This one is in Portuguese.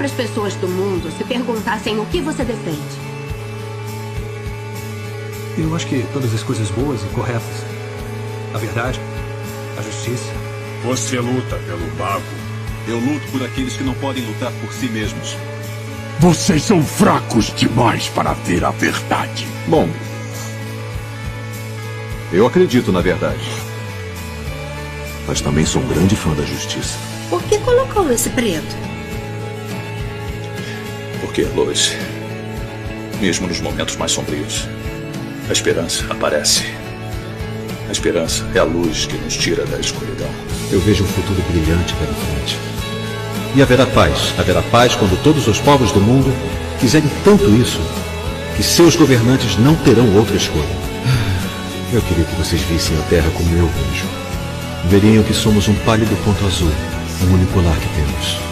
para as pessoas do mundo se perguntassem o que você defende? Eu acho que todas as coisas boas e corretas. A verdade, a justiça. Você luta pelo mago. Eu luto por aqueles que não podem lutar por si mesmos. Vocês são fracos demais para ver a verdade. Bom, eu acredito na verdade. Mas também sou um grande fã da justiça. Por que colocou esse preto? Porque, Lois, mesmo nos momentos mais sombrios, a esperança aparece. A esperança é a luz que nos tira da escuridão. Eu vejo um futuro brilhante pela frente. E haverá paz quando todos os povos do mundo quiserem tanto isso, que seus governantes não terão outra escolha. Eu queria que vocês vissem a Terra como eu vejo. Veriam que somos um pálido ponto azul, o único lar que temos.